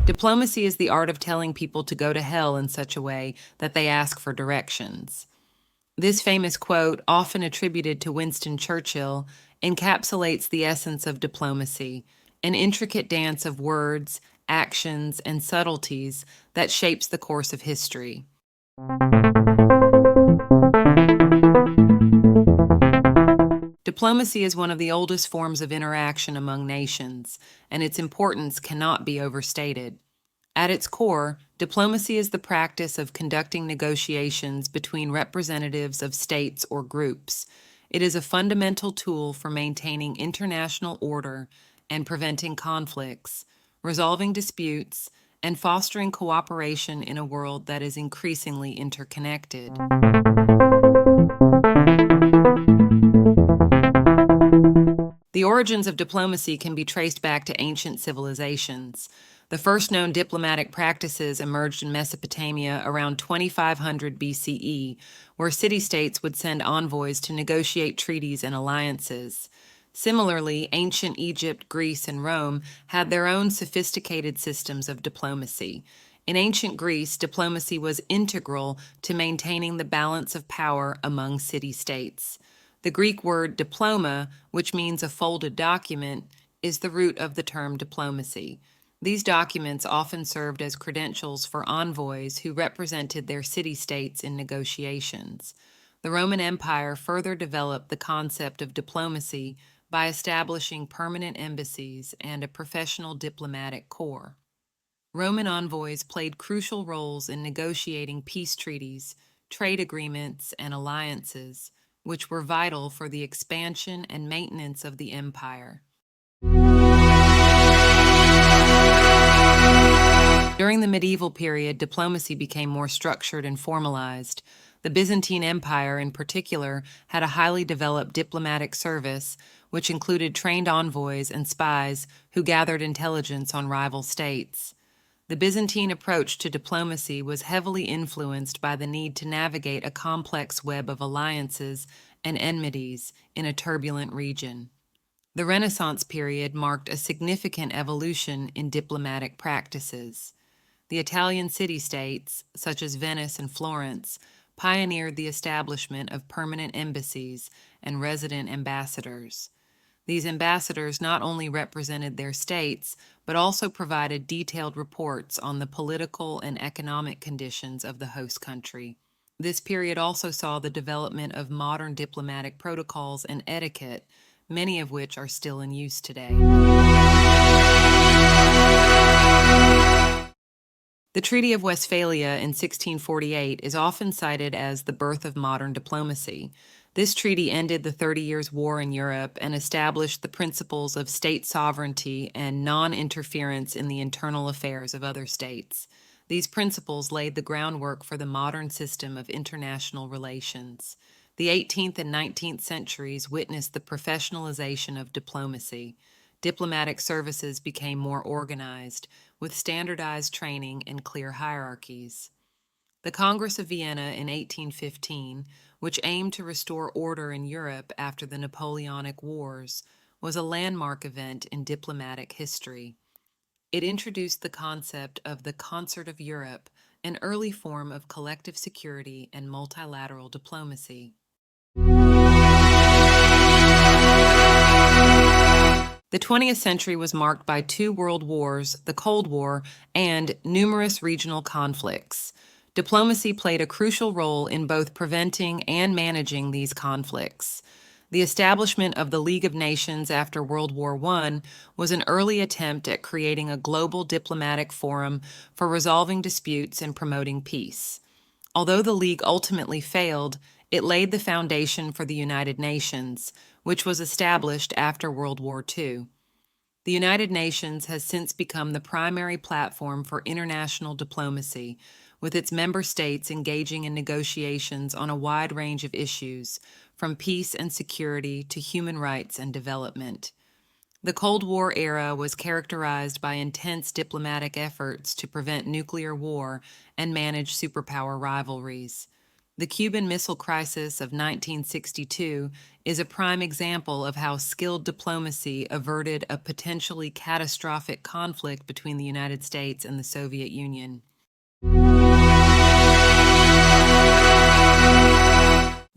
Diplomacy is the art of telling people to go to hell in such a way that they ask for directions. This famous quote, often attributed to Winston Churchill, encapsulates the essence of diplomacy, an intricate dance of words, actions, and subtleties that shapes the course of history. Diplomacy is one of the oldest forms of interaction among nations, and its importance cannot be overstated. At its core, diplomacy is the practice of conducting negotiations between representatives of states or groups. It is a fundamental tool for maintaining international order and preventing conflicts, resolving disputes, and fostering cooperation in a world that is increasingly interconnected. The origins of diplomacy can be traced back to ancient civilizations. The first known diplomatic practices emerged in Mesopotamia around 2500 BCE, where city-states would send envoys to negotiate treaties and alliances. Similarly, ancient Egypt, Greece, and Rome had their own sophisticated systems of diplomacy. In ancient Greece, diplomacy was integral to maintaining the balance of power among city-states. The Greek word diploma, which means a folded document, is the root of the term diplomacy. These documents often served as credentials for envoys who represented their city-states in negotiations. The Roman Empire further developed the concept of diplomacy by establishing permanent embassies and a professional diplomatic corps. Roman envoys played crucial roles in negotiating peace treaties, trade agreements, and alliances, which were vital for the expansion and maintenance of the empire. During the medieval period, diplomacy became more structured and formalized. The Byzantine Empire, in particular, had a highly developed diplomatic service, which included trained envoys and spies who gathered intelligence on rival states. The Byzantine approach to diplomacy was heavily influenced by the need to navigate a complex web of alliances and enmities in a turbulent region. The Renaissance period marked a significant evolution in diplomatic practices. The Italian city-states, such as Venice and Florence, pioneered the establishment of permanent embassies and resident ambassadors. These ambassadors not only represented their states, but also provided detailed reports on the political and economic conditions of the host country. This period also saw the development of modern diplomatic protocols and etiquette, many of which are still in use today. The Treaty of Westphalia in 1648 is often cited as the birth of modern diplomacy. This treaty ended the 30 Years' War in Europe and established the principles of state sovereignty and non-interference in the internal affairs of other states. These principles laid the groundwork for the modern system of international relations. The 18th and 19th centuries witnessed the professionalization of diplomacy. Diplomatic services became more organized, with standardized training and clear hierarchies. The Congress of Vienna in 1815, which aimed to restore order in Europe after the Napoleonic Wars, was a landmark event in diplomatic history. It introduced the concept of the Concert of Europe, an early form of collective security and multilateral diplomacy. The 20th century was marked by two world wars, the Cold War, and numerous regional conflicts. Diplomacy played a crucial role in both preventing and managing these conflicts. The establishment of the League of Nations after World War I was an early attempt at creating a global diplomatic forum for resolving disputes and promoting peace. Although the League ultimately failed, it laid the foundation for the United Nations, which was established after World War II. The United Nations has since become the primary platform for international diplomacy, with its member states engaging in negotiations on a wide range of issues, from peace and security to human rights and development. The Cold War era was characterized by intense diplomatic efforts to prevent nuclear war and manage superpower rivalries. The Cuban Missile Crisis of 1962 is a prime example of how skilled diplomacy averted a potentially catastrophic conflict between the United States and the Soviet Union.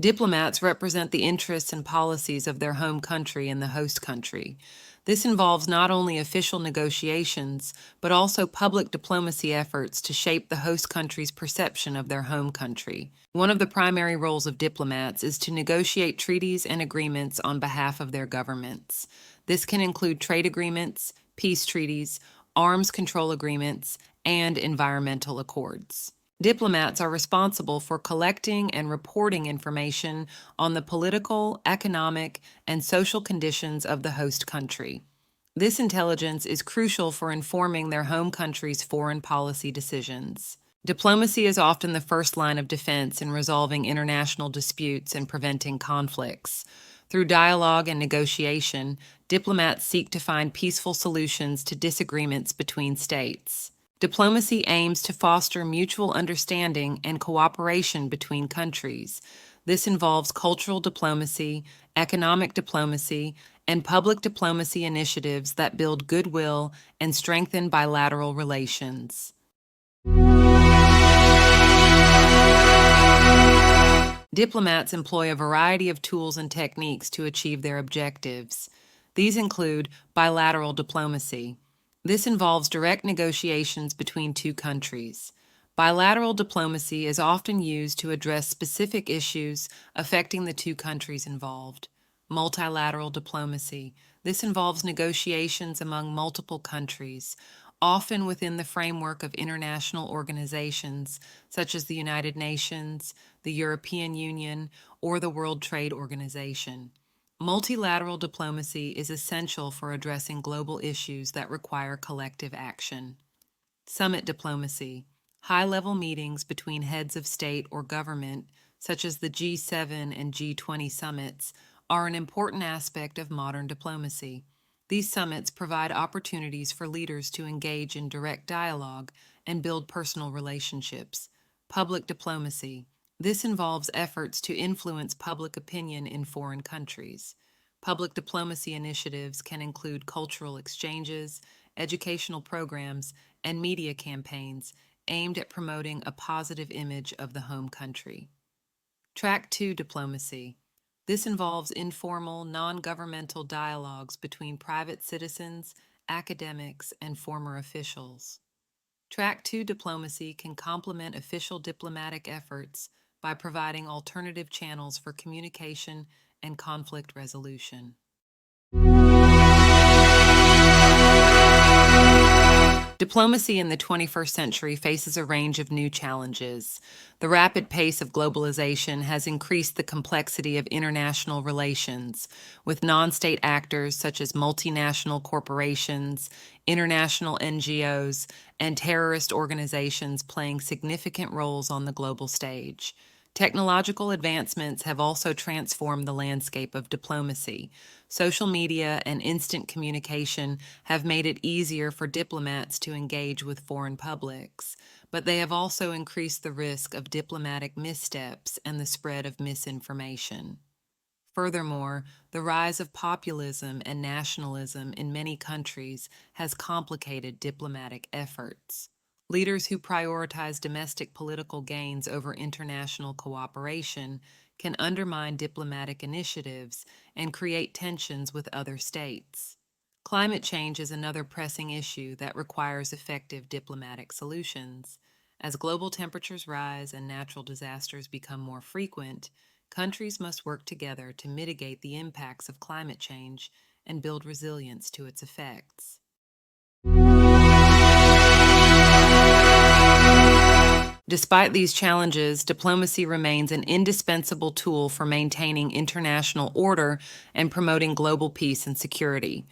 Diplomats represent the interests and policies of their home country and the host country. This involves not only official negotiations, but also public diplomacy efforts to shape the host country's perception of their home country. One of the primary roles of diplomats is to negotiate treaties and agreements on behalf of their governments. This can include trade agreements, peace treaties, arms control agreements, and environmental accords. Diplomats are responsible for collecting and reporting information on the political, economic, and social conditions of the host country. This intelligence is crucial for informing their home country's foreign policy decisions. Diplomacy is often the first line of defense in resolving international disputes and preventing conflicts. Through dialogue and negotiation, diplomats seek to find peaceful solutions to disagreements between states. Diplomacy aims to foster mutual understanding and cooperation between countries. This involves cultural diplomacy, economic diplomacy, and public diplomacy initiatives that build goodwill and strengthen bilateral relations. Diplomats employ a variety of tools and techniques to achieve their objectives. These include bilateral diplomacy. This involves direct negotiations between two countries. Bilateral diplomacy is often used to address specific issues affecting the two countries involved. Multilateral diplomacy. This involves negotiations among multiple countries, often within the framework of international organizations such as the United Nations, the European Union, or the World Trade Organization. Multilateral diplomacy is essential for addressing global issues that require collective action. Summit diplomacy. High-level meetings between heads of state or government, such as the G7 and G20 summits, are an important aspect of modern diplomacy. These summits provide opportunities for leaders to engage in direct dialogue and build personal relationships. Public diplomacy. This involves efforts to influence public opinion in foreign countries. Public diplomacy initiatives can include cultural exchanges, educational programs, and media campaigns aimed at promoting a positive image of the home country. Track 2 diplomacy. This involves informal, non-governmental dialogues between private citizens, academics, and former officials. Track 2 diplomacy can complement official diplomatic efforts by providing alternative channels for communication and conflict resolution. Diplomacy in the 21st century faces a range of new challenges. The rapid pace of globalization has increased the complexity of international relations, with non-state actors such as multinational corporations, international NGOs, and terrorist organizations playing significant roles on the global stage. Technological advancements have also transformed the landscape of diplomacy. Social media and instant communication have made it easier for diplomats to engage with foreign publics, but they have also increased the risk of diplomatic missteps and the spread of misinformation. Furthermore, the rise of populism and nationalism in many countries has complicated diplomatic efforts. Leaders who prioritize domestic political gains over international cooperation can undermine diplomatic initiatives and create tensions with other states. Climate change is another pressing issue that requires effective diplomatic solutions. As global temperatures rise and natural disasters become more frequent, countries must work together to mitigate the impacts of climate change and build resilience to its effects. Despite these challenges, diplomacy remains an indispensable tool for maintaining international order and promoting global peace and security.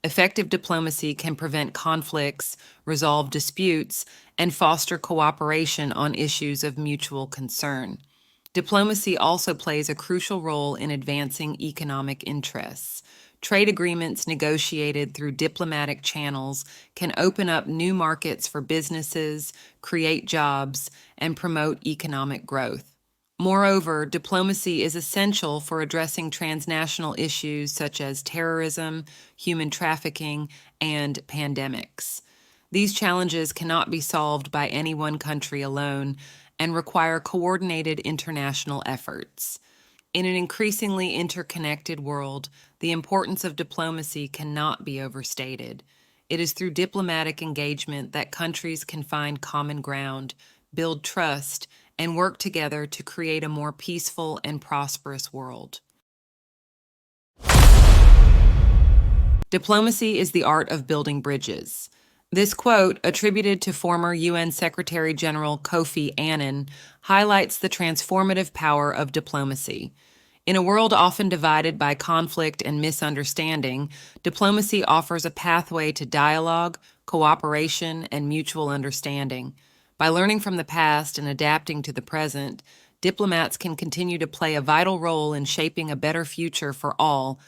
Effective diplomacy can prevent conflicts, resolve disputes, and foster cooperation on issues of mutual concern. Diplomacy also plays a crucial role in advancing economic interests. Trade agreements negotiated through diplomatic channels can open up new markets for businesses, create jobs, and promote economic growth. Moreover, diplomacy is essential for addressing transnational issues such as terrorism, human trafficking, and pandemics. These challenges cannot be solved by any one country alone and require coordinated international efforts. In an increasingly interconnected world, the importance of diplomacy cannot be overstated. It is through diplomatic engagement that countries can find common ground, build trust, and work together to create a more peaceful and prosperous world. Diplomacy is the art of building bridges. This quote, attributed to former UN Secretary General Kofi Annan, highlights the transformative power of diplomacy. In a world often divided by conflict and misunderstanding, diplomacy offers a pathway to dialogue, cooperation, and mutual understanding. By learning from the past and adapting to the present, diplomats can continue to play a vital role in shaping a better future for all,